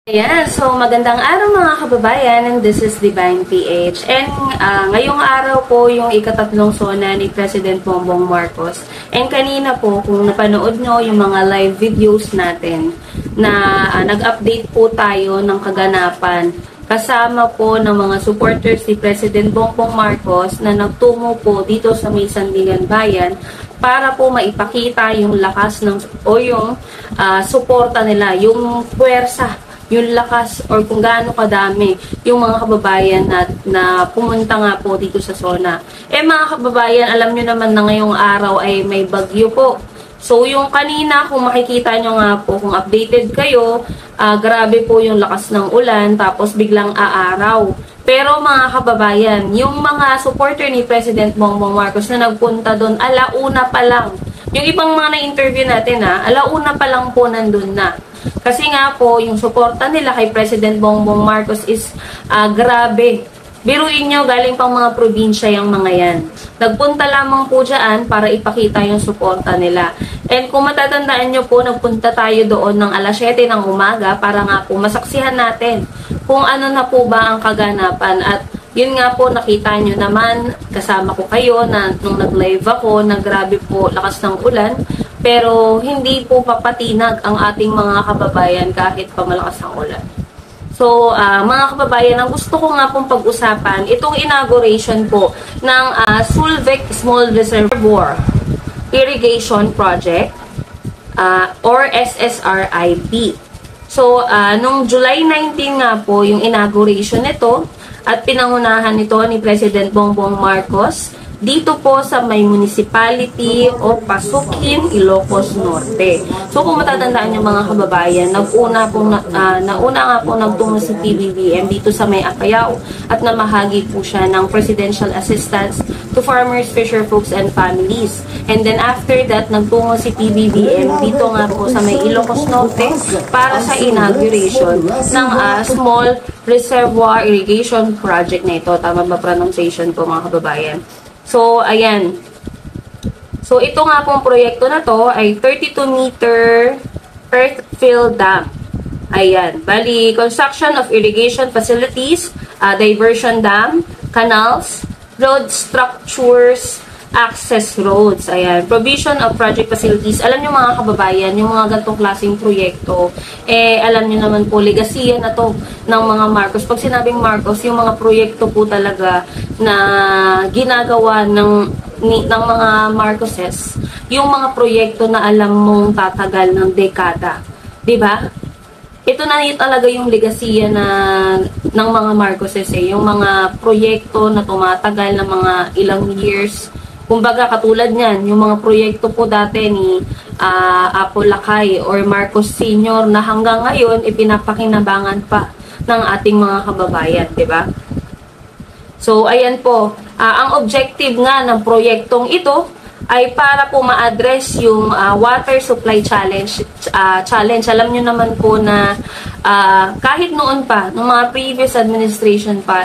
Ayan, so magandang araw mga kababayan, and this is Divine PH. And ngayong araw po yung ikatatlong sona ni President Bongbong Marcos. And kanina po, kung napanood nyo yung mga live videos natin na nag-update po tayo ng kaganapan kasama po ng mga supporters ni President Bongbong Marcos na nagtungo po dito sa May Sandigan Bayan para po maipakita yung lakas ng o yung suporta nila, yung puwersa, yung lakas or kung gaano kadami yung mga kababayan na pumunta nga po dito sa zona. Mga kababayan, alam nyo naman na ngayong araw ay may bagyo po. So yung kanina, kung makikita nyo nga po, kung updated kayo, grabe po yung lakas ng ulan tapos biglang aaraw. Pero mga kababayan, yung mga supporter ni President Bongbong Marcos na nagpunta doon, alauna pa lang. Yung ibang mga na-interview natin alauna pa lang po nandun na. Kasi nga po, yung suporta nila kay President Bongbong Marcos is grabe. Biruin nyo, galing pang mga probinsya yung mga yan. Nagpunta lamang po dyan para ipakita yung suporta nila. And kung matatandaan nyo po, nagpunta tayo doon ng alas 7 ng umaga para nga po masaksihan natin kung ano na po ba ang kaganapan. At yun nga po, nakita nyo naman, kasama ko kayo na nung nag-live ako, na grabe po lakas ng ulan. Pero hindi po papatinag ang ating mga kababayan kahit pa malakas ang ulan. So, mga kababayan, ang gusto ko nga pong pag-usapan, itong inauguration po ng Sulvec Small Reservoir Irrigation Project or SSRIP. So, nung July 19 nga po yung inauguration nito at pinangunahan nito ni President Bongbong Marcos dito po sa may municipality o Pasukin, Ilocos Norte. So kung matatandaan yung mga kababayan, nauna nga po nagtungo si PBBM dito sa may Apayao at namahagi po siya ng presidential assistance to farmers, fisher folks, and families. And then after that, nagtungo si PBBM dito nga po sa may Ilocos Norte para sa inauguration ng small reservoir irrigation project na ito. Tama ba pronunciation po mga kababayan? So, ayan. So, ito nga pong proyekto na to ay 32-meter earth-fill dam. Ayan. Bali, construction of irrigation facilities, diversion dam, canals, road structures, access roads. Ayan. Provision of project facilities. Alam nyo mga kababayan, yung mga ganitong klaseng proyekto, alam nyo naman po, legasiya na to ng mga Marcos. Pag sinabing Marcos, yung mga proyekto po talaga na ginagawa ng mga Marcoses, yung mga proyekto na alam mong tatagal ng dekada. 'Di ba? Ito na talaga yung legasiya ng mga Marcoses, yung mga proyekto na tumatagal ng mga ilang years. Kumbaga katulad niyan, yung mga proyekto po dati ni Apo Lakay or Marcos Sr. na hanggang ngayon ipinapakinabangan pa ng ating mga kababayan, 'di ba? So ayan po, ang objective nga ng proyektong ito ay para po ma-address yung water supply challenge. Alam nyo naman po na kahit noon pa, nung mga previous administration pa,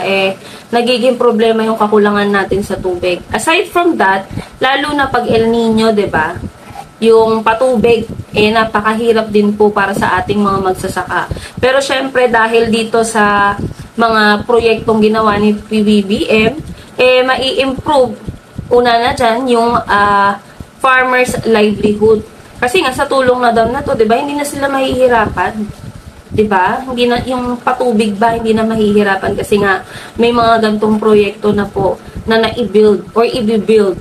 nagiging problema yung kakulangan natin sa tubig. Aside from that, lalo na pag El Nino, 'di ba? Yung patubig, napakahirap din po para sa ating mga magsasaka. Pero syempre, dahil dito sa mga proyektong ginawa ni PBBM, mai-improve una na dyan yung farmers' livelihood. Kasi nga sa tulong na daw na to, 'di ba? Hindi na sila mahihirapan. 'Di ba? Hindi na yung patubig ba hindi na mahihirapan kasi nga may mga gantong proyekto na po na na-build or i-build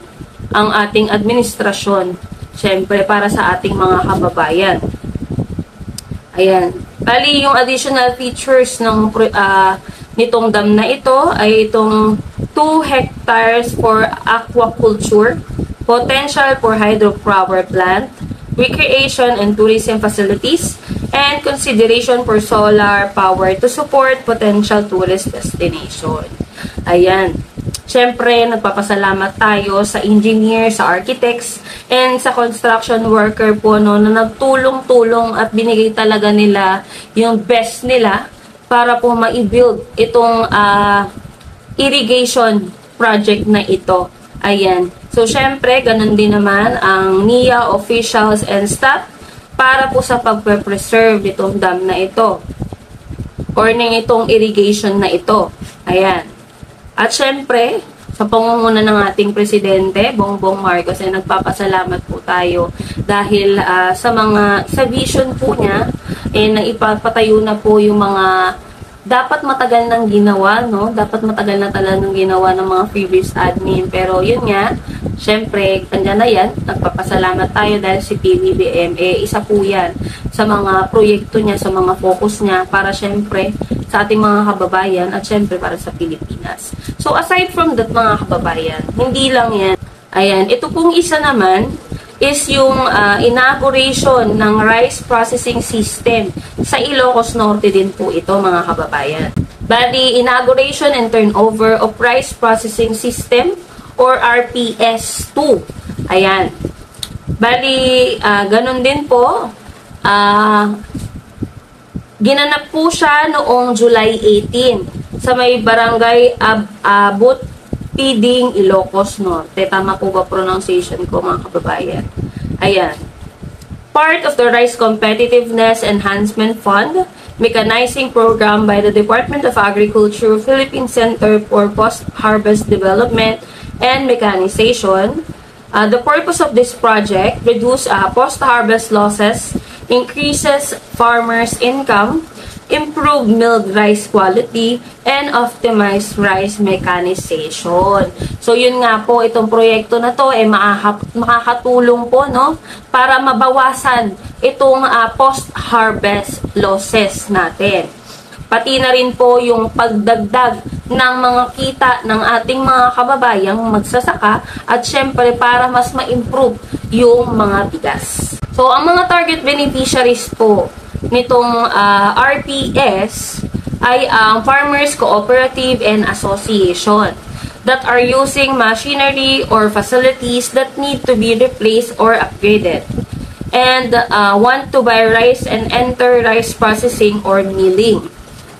ang ating administrasyon. Siyempre para sa ating mga kababayan. Ayan. Bali yung additional features ng nitong dam na ito ay itong 2 hectares for aquaculture, potential for hydropower plant, recreation and tourism facilities, and consideration for solar power to support potential tourist destination. Ayan. Siyempre, nagpapasalamat tayo sa engineer, sa architects, and sa construction worker po na nagtulong-tulong at binigay talaga nila yung best nila para po ma-build itong irrigation project na ito. Ayan. So, syempre, ganun din naman ang NIA officials and staff para po sa pagpe-preserve itong dam na ito. or ng itong irrigation na ito. Ayan. At syempre, sa pangunguna ng ating Presidente, Bongbong Marcos, ay nagpapasalamat po tayo dahil sa vision po niya, naipapatayo na po yung mga dapat matagal nang ginawa, no? Dapat matagal na talagang ginawa ng mga previous admin. Pero yun nga, syempre, andyan na yan. Nagpapasalamat tayo dahil si PBBM, isa po yan sa mga proyekto niya, sa mga focus niya para syempre sa ating mga kababayan at syempre para sa Pilipinas. So aside from that mga kababayan, hindi lang yan. Ayan, ito pong isa naman is yung inauguration ng rice processing system sa Ilocos Norte din po ito mga kababayan. Bali, inauguration and turnover of rice processing system or RPS-2. Ayan. Bali, ganun din po. Ginanap po siya noong July 18 sa may barangay Abut Piding, Ilocos Norte. Tama po ba pronunciation ko mga kababayan? Ayan. Part of the Rice Competitiveness Enhancement Fund Mechanizing Program by the Department of Agriculture Philippine Center for Post-Harvest Development and Mechanization. The purpose of this project, reduce post-harvest losses, increases farmers' income, improve milled rice quality, and optimize rice mechanization. So, yun nga po, itong proyekto na to, makakatulong po, no, para mabawasan itong post-harvest losses natin. Pati na rin po yung pagdagdag ng mga kita ng ating mga kababayang magsasaka at syempre para mas ma-improve yung mga bigas. So, ang mga target beneficiaries po nitong RPS ay ang Farmers Cooperative and Association that are using machinery or facilities that need to be replaced or upgraded and want to buy rice and enter rice processing or milling.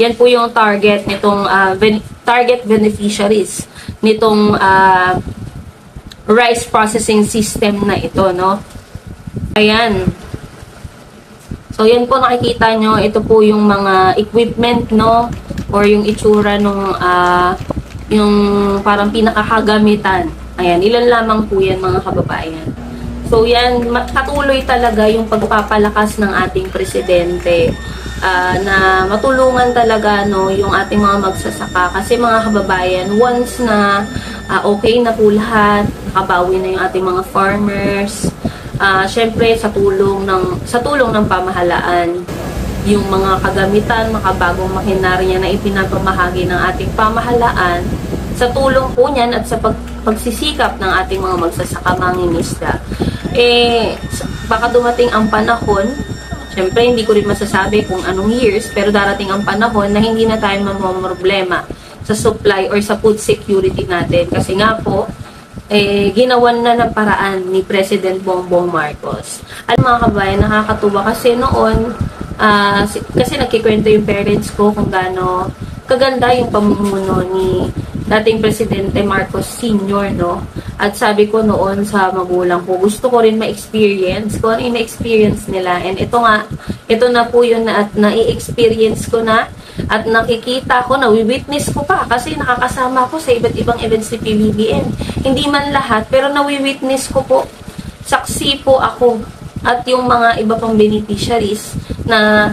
Yan po yung target nitong target beneficiaries nitong rice processing system na ito, no? Ayan. So, yan po nakikita nyo. Ito po yung mga equipment, no? Or yung itsura nung yung parang pinakakagamitan. Ayan. Ilan lamang po yan mga kababayan. So, yan. Patuloy talaga yung pagpapalakas ng ating presidente na matulungan talaga, no, yung ating mga magsasaka. Kasi mga kababayan, once na okay na po lahat, nakabawi na yung ating mga farmers, syempre sa tulong ng pamahalaan, yung mga kagamitan, makabagong makinarya na ipinapamahagi ng ating pamahalaan, sa tulong po niyan at sa pagsisikap ng ating mga magsasaka mangingisda, baka dumating ang panahon, syempre hindi ko rin masasabi kung anong years, pero darating ang panahon na hindi na tayo mamroblema sa supply or sa food security natin. Kasi nga po, ginawan na ng paraan ni President Bongbong Marcos. At mga kabayan, nakakatuwa kasi noon, kasi nagkikwento yung parents ko kung gaano kaganda yung pamumuno ni dating Presidente Marcos Sr., no? At sabi ko noon sa magulang ko, gusto ko rin ma-experience kung ano yung na-experience nila. And ito nga, ito na po yun na, at na-experience ko na at nakikita ko, nawi-witness ko pa kasi nakakasama ko sa iba't ibang events ni PBBM. Hindi man lahat, pero nawi-witness ko po, saksi po ako at yung mga iba pang beneficiaries na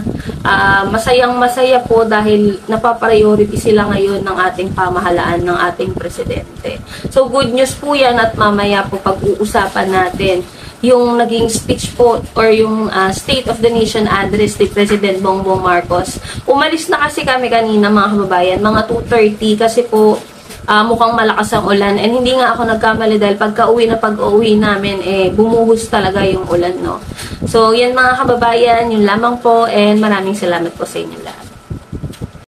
masayang-masaya po dahil napapriority sila ngayon ng ating pamahalaan, ng ating presidente. So good news po yan at mamaya po pag-uusapan natin yung naging speech po or yung State of the Nation address ni President Bongbong Marcos. Umalis na kasi kami kanina mga kababayan, mga 2:30 kasi po mukhang malakas ang ulan and hindi nga ako nagkamali dahil pag-uwi namin bumuhos talaga yung ulan, no. So yan mga kababayan, yun lamang po and maraming salamat po sa inyo lahat.